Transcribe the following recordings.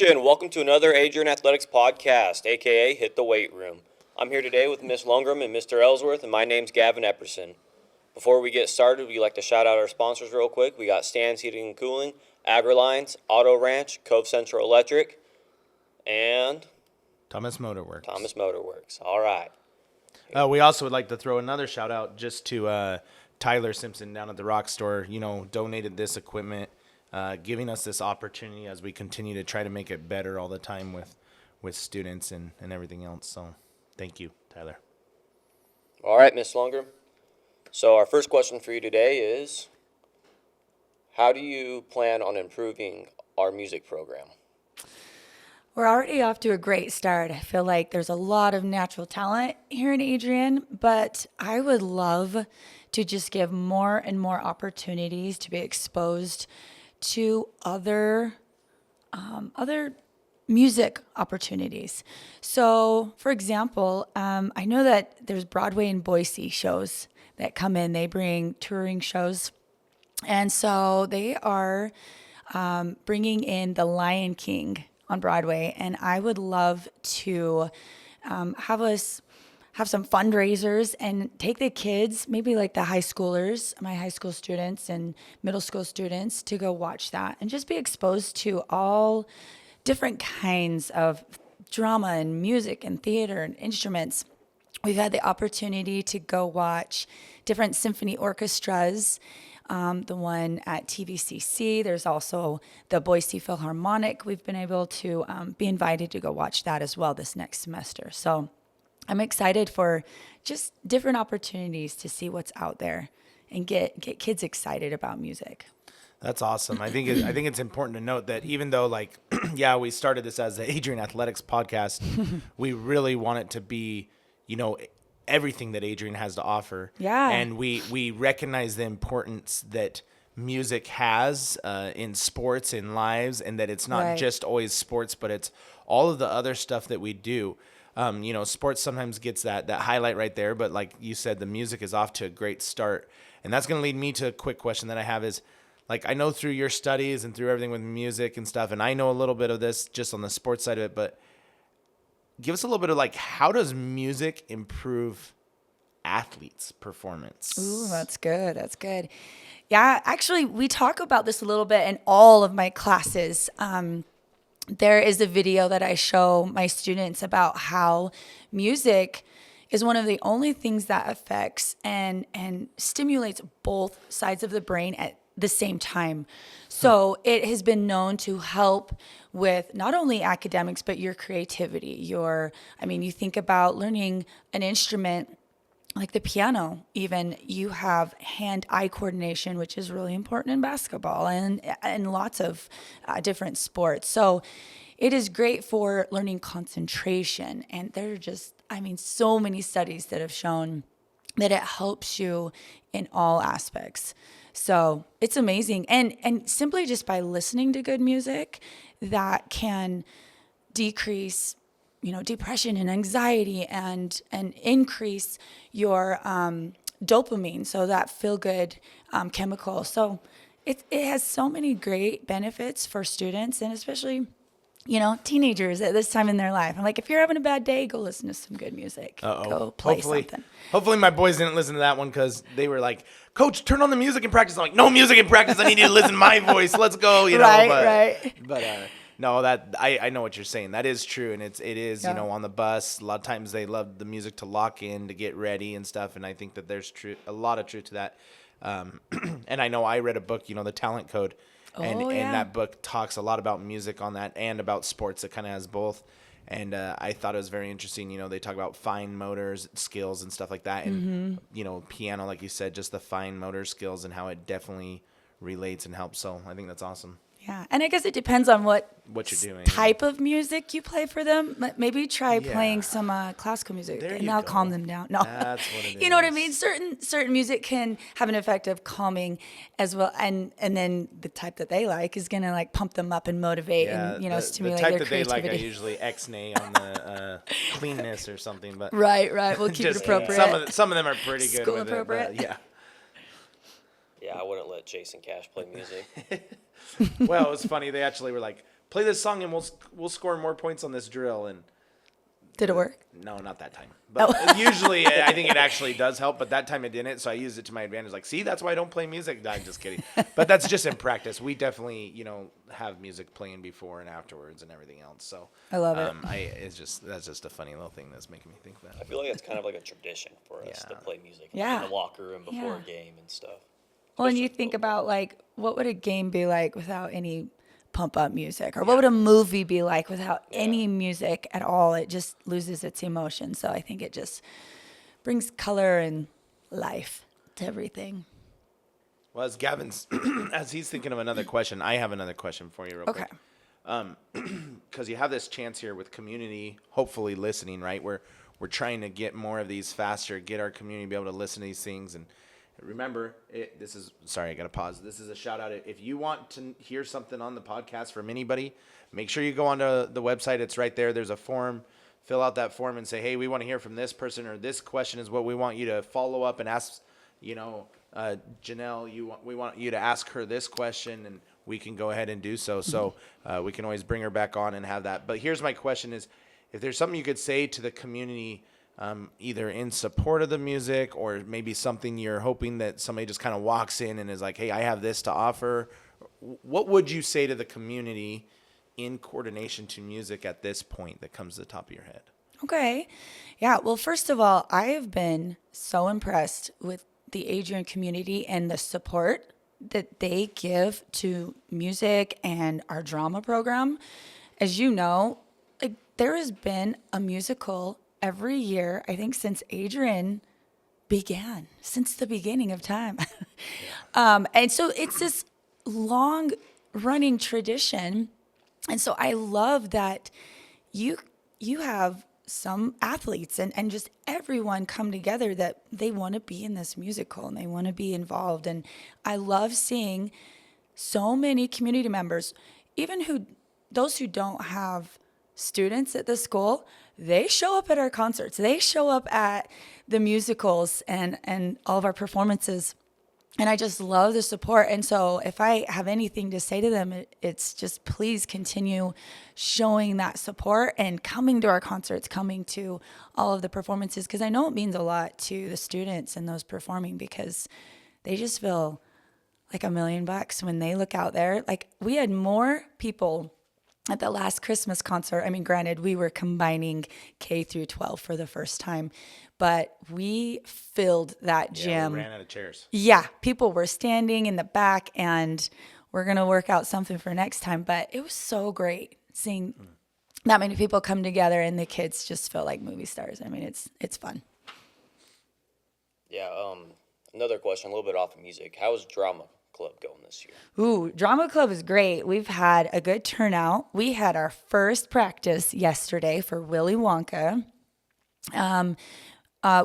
Attention! Welcome to another Adrian Athletics Podcast, aka Hit the Weight Room. I'm here today with Miss Lungren and Mr. Ellsworth, and my name's Gavin Epperson. Before we get started, we'd like to shout out our sponsors real quick. We got Stan's Heating and Cooling, AgriLines, Auto Ranch, Cove Central Electric, and Thomas Motorworks. All right. We also would like to throw another shout out just to Tyler Simpson down at the Rock Store. Donated this equipment, giving us this opportunity as we continue to try to make it better all the time with students and everything else. So thank you, Tyler. All right, Miss Lungren. So our first question for you today is, how do you plan on improving our music program? We're already off to a great start. I feel like there's a lot of natural talent here in Adrian, but I would love to just give more and more opportunities to be exposed to other music opportunities. So, for example, I know that there's Broadway and Boise shows that come in. They bring touring shows. And so they are bringing in The Lion King on Broadway. And I would love to have some fundraisers and take the kids, maybe like the high schoolers, my high school students and middle school students, to go watch that and just be exposed to all different kinds of drama and music and theater and instruments. We've had the opportunity to go watch different symphony orchestras, the one at TVCC. There's also the Boise Philharmonic. We've been able to be invited to go watch that as well this next semester. So I'm excited for just different opportunities to see what's out there and get kids excited about music. That's awesome. I think it's important to note that even though, we started this as the Adrian Athletics Podcast, we really want it to be, everything that Adrian has to offer. Yeah. And we recognize the importance that music has in sports, in lives, and that it's not just always sports, but it's all of the other stuff that we do. Sports sometimes gets that highlight right there, but like you said, the music is off to a great start. And that's going to lead me to a quick question that I have is, I know through your studies and through everything with music and stuff, and I know a little bit of this just on the sports side of it, but give us a little bit of how does music improve athletes' performance? Ooh, that's good. That's good. Yeah, actually, we talk about this a little bit in all of my classes. There is a video that I show my students about how music is one of the only things that affects and stimulates both sides of the brain at the same time. So it has been known to help with not only academics, but your creativity. You think about learning an instrument like the piano, even you have hand-eye coordination, which is really important in basketball and lots of different sports. So it is great for learning concentration. And there are just, so many studies that have shown that it helps you in all aspects. So it's amazing. And simply just by listening to good music, that can decrease depression and anxiety and increase your dopamine, so that feel-good chemical. So it has so many great benefits for students and especially, teenagers at this time in their life. I'm like, if you're having a bad day, go listen to some good music. Go play something. Hopefully my boys didn't listen to that one because they were like, Coach, turn on the music in practice. I'm like, no music in practice. I need you to listen to my voice. Let's go. Right. But no, that I know what you're saying. That is true, and it is on the bus. A lot of times they love the music to lock in, to get ready and stuff. And I think that there's a lot of truth to that. And I know I read a book, The Talent Code, and that book talks a lot about music on that and about sports. It kind of has both. And I thought it was very interesting. They talk about fine motor skills and stuff like that, and piano, like you said, just the fine motor skills and how it definitely relates and helps. So I think that's awesome. Yeah, and I guess it depends on what you're doing, type of music you play for them. Maybe try playing some classical music, and that'll calm them down. No, that's what it is. You know what I mean? Certain music can have an effect of calming as well, and then the type that they like is gonna pump them up and motivate and stimulate their creativity. The type that they like, I usually X-nay on the cleanness or something, but right. We'll keep it appropriate. Some of them are pretty good School with appropriate. it. But Yeah, I wouldn't let Jason Cash play music. Well, it was funny. They actually were like, play this song and we'll score more points on this drill. And did it work? No, not that time. But usually I think it actually does help, but that time it didn't. So I used it to my advantage. Like, see, that's why I don't play music. No, I'm just kidding. But that's just in practice. We definitely, have music playing before and afterwards and everything else. So I love it. That's just a funny little thing that's making me think that. I feel like it's kind of like a tradition for us to play music in Yeah. the locker room before a game and stuff. Well, and you think about like, what would a game be like without any pump up music, or what would a movie be like without any music at all? It just loses its emotion. So I think it just brings color and life to everything. Well, as Gavin's, as he's thinking of another question, I have another question for you real quick. Because you have this chance here with community, hopefully listening, right? We're trying to get more of these faster, get our community to be able to listen to these things. And remember, sorry, I got to pause. This is a shout out. If you want to hear something on the podcast from anybody, make sure you go onto the website. It's right there. There's a form. Fill out that form and say, hey, we want to hear from this person, or this question is what we want you to follow up and ask, Janelle, we want you to ask her this question, and we can go ahead and do so. So we can always bring her back on and have that. But here's my question is, if there's something you could say to the community, either in support of the music, or maybe something you're hoping that somebody just kind of walks in and is like, hey, I have this to offer. What would you say to the community in coordination to music at this point that comes to the top of your head? Okay. Yeah. Well, first of all, I have been so impressed with the Adrian community and the support that they give to music and our drama program. As you know, there has been a musical every year, I think, since Adrian began, since the beginning of time. And so it's this long running tradition. And so I love that you have some athletes and just everyone come together that they want to be in this musical and they want to be involved. And I love seeing so many community members, even those who don't have students at the school, they show up at our concerts. They show up at the musicals and all of our performances. And I just love the support. And so if I have anything to say to them, it's just please continue showing that support and coming to our concerts, coming to all of the performances, because I know it means a lot to the students and those performing, because they just feel like $1 million when they look out there. Like, we had more people at the last Christmas concert. I mean, granted, we were combining K through 12 for the first time, but we filled that gym. We ran out of chairs. Yeah, people were standing in the back, and we're going to work out something for next time. But it was so great seeing that many people come together, and the kids just feel like movie stars. I mean, it's fun. Yeah, another question, a little bit off of music. How is drama club going this year? Ooh, drama club is great. We've had a good turnout. We had our first practice yesterday for Willy Wonka.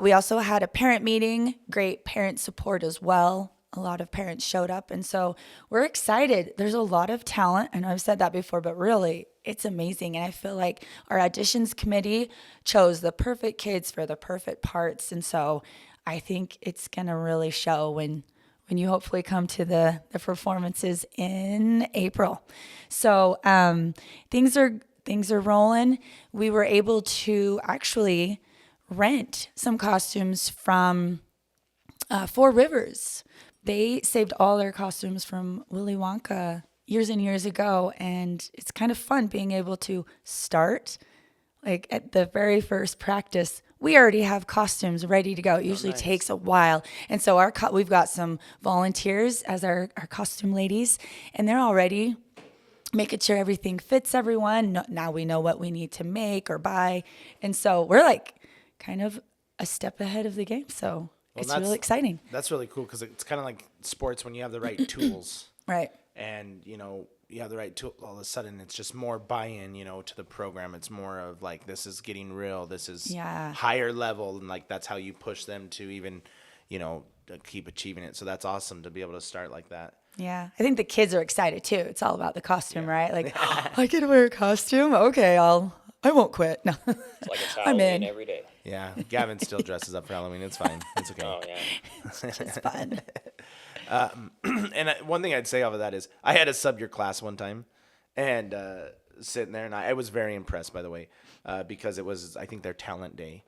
We also had a parent meeting, great parent support as well. A lot of parents showed up, and so we're excited. There's a lot of talent. I know I've said that before, but really, it's amazing. And I feel like our auditions committee chose the perfect kids for the perfect parts, and so I think it's going to really show when you hopefully come to the performances in April. So things are rolling. We were able to actually rent some costumes from Four Rivers. They saved all their costumes from Willy Wonka years and years ago, and it's kind of fun being able to start like at the very first practice. We already have costumes ready to go. It usually takes a while. And so we've got some volunteers as our costume ladies, and they're already making sure everything fits everyone. Now we know what we need to make or buy. And so we're like kind of a step ahead of the game. So it's really exciting. That's really cool, because it's kind of like sports when you have the right tools. Right. And, you have the right tool, all of a sudden it's just more buy-in, to the program. It's more of like, this is getting real. This is higher level. And like, that's how you push them to even, to keep achieving it. So that's awesome to be able to start like that. Yeah. I think the kids are excited too. It's all about the costume, right? Like, I get to wear a costume. Okay. I won't quit. No, It's like it's Halloween every day. Yeah. Gavin still dresses up for Halloween. It's fine. It's okay. Oh, yeah. it's fun. And one thing I'd say off of that is I had to sub your class one time, and sitting there, and I was very impressed, by the way, because it was, I think, their talent day.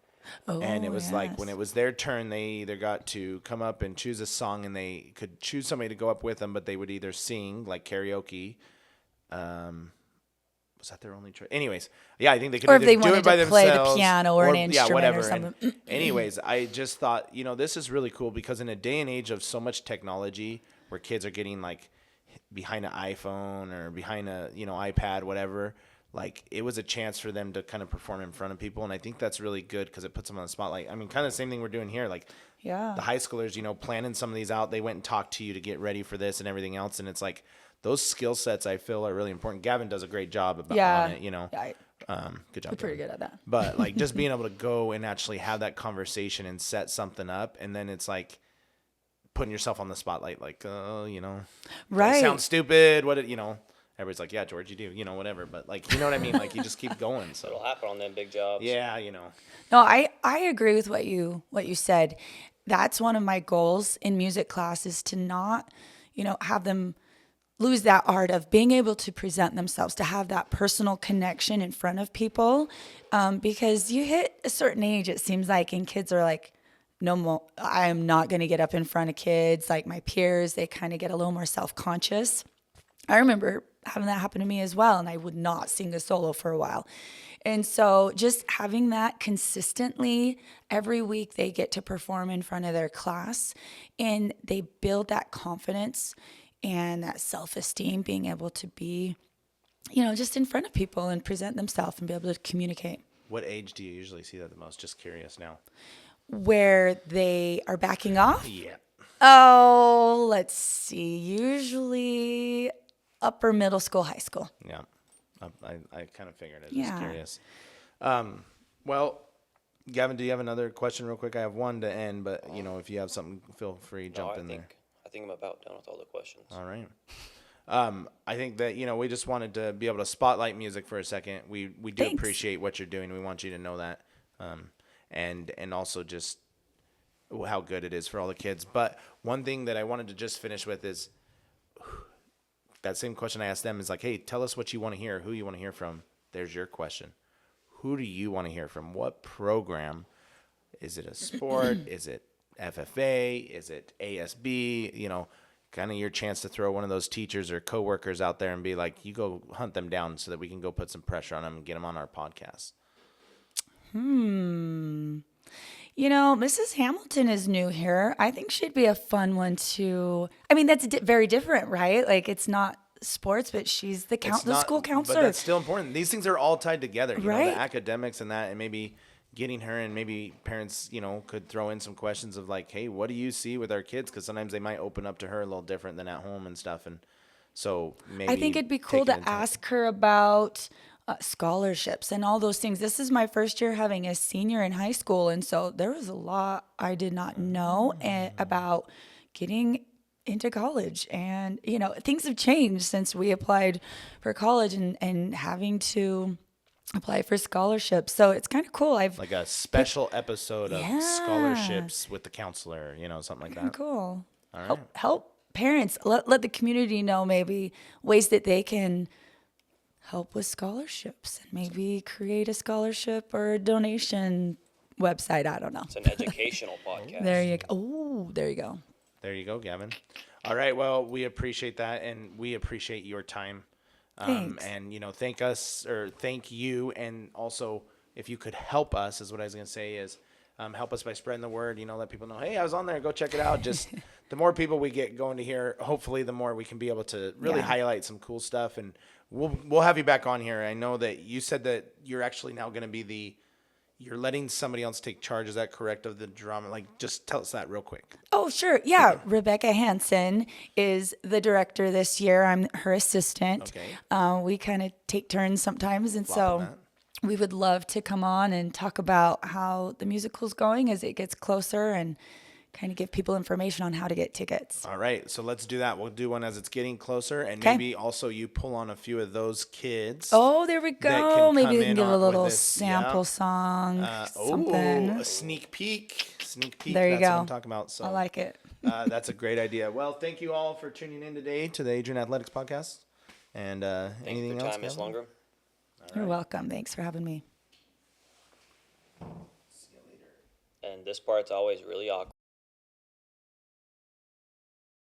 Oh, and it was yes. like when it was their turn, they either got to come up and choose a song, and they could choose somebody to go up with them, but they would either sing like karaoke. Was that their only choice? Anyways, yeah, I think they could either do it by themselves, play the piano or an instrument whatever. or something. And anyways, I just thought, this is really cool because in a day and age of so much technology, where kids are getting like behind an iPhone or behind a iPad, whatever. Like, it was a chance for them to kind of perform in front of people. And I think that's really good because it puts them on the spotlight. I mean, kind of the same thing we're doing here. Like, yeah, the high schoolers, planning some of these out. They went and talked to you to get ready for this and everything else. And it's like, those skill sets I feel are really important. Gavin does a great job on it, Yeah, good job. we're pretty good at that. But, like, just being able to go and actually have that conversation and set something up. And then it's like putting yourself on the spotlight. Like, right. I sound stupid. Everybody's like, yeah, George, you do, whatever. But, like, you know what I mean? Like, you just keep going. So It'll happen on them big jobs. Yeah, No, I agree with what you said. That's one of my goals in music class is to not, have them lose that art of being able to present themselves, to have that personal connection in front of people. Because you hit a certain age, it seems like, and kids are like, no more, I'm not going to get up in front of kids. Like my peers, they kind of get a little more self-conscious. I remember having that happen to me as well, and I would not sing a solo for a while. And so just having that consistently every week, they get to perform in front of their class, and they build that confidence and that self-esteem, being able to be, just in front of people and present themselves and be able to communicate. What age do you usually see that the most? Just curious now. Where they are backing off? Yeah. Oh, let's see. Usually upper middle school, high school. Yeah. I kind of figured. I was Yeah. just curious. Well, Gavin, do you have another question real quick? I have one to end, but, if you have something, feel free to jump in there. I think I'm about done with all the questions. All right. I think that, we just wanted to be able to spotlight music for a second. We do Thanks. appreciate what you're doing. We want you to know that. And also just how good it is for all the kids. But one thing that I wanted to just finish with is that same question I asked them is like, hey, tell us what you want to hear, who you want to hear from. There's your question. Who do you want to hear from? What program? Is it a sport? Is it FFA? Is it ASB? Kind of your chance to throw one of those teachers or coworkers out there and be like, you go hunt them down so that we can go put some pressure on them and get them on our podcast. Mrs. Hamilton is new here. I think she'd be a fun one to. I mean, that's very different, right? Like, it's not sports, but she's the school counselor. But that's still important. These things are all tied together. Right. The academics and that, and maybe getting her, and maybe parents, could throw in some questions of like, hey, what do you see with our kids? Because sometimes they might open up to her a little different than at home and stuff. And so maybe I think it'd be cool to ask her about scholarships and all those things. This is my first year having a senior in high school, and so there was a lot I did not know about getting into college. And things have changed since we applied for college and having to apply for scholarships. So it's kind of cool. Like a special episode of scholarships with the counselor, something like that. Cool. All right. Help parents, let the community know maybe ways that they can help with scholarships and maybe create a scholarship or a donation website. I don't know. It's an educational podcast. There you go. Oh, there you go. There you go, Gavin. All right. Well, we appreciate that, and we appreciate your time. Thanks. And thank you, and also if you could help us, is what I was gonna say is. Help us by spreading the word, let people know, hey, I was on there, go check it out. Just the more people we get going to hear, hopefully the more we can be able to really highlight some cool stuff. And we'll have you back on here. I know that you said that you're actually now going to be you're letting somebody else take charge. Is that correct, of the drama? Like, just tell us that real quick. Oh, sure. Yeah. Rebecca Hansen is the director this year. I'm her assistant. Okay. We kind of take turns sometimes. And Flopping so that. we would love to come on and talk about how the musical's going as it gets closer and kind of give people information on how to get tickets. All right. So let's do that. We'll do one as it's getting closer. And Okay. maybe also you pull on a few of those kids. Oh, there we that go. can Maybe come they can in give a on little with this. sample Yeah. song, something. A sneak peek. There you That's go. what I'm talking about. So I like it. that's a great idea. Well, thank you all for tuning in today to the Adrian Athletics Podcast. And Thank you anything for your else? time, Miss Gavin? Lungren. You're welcome. Thanks for having me. And this part's always really awkward.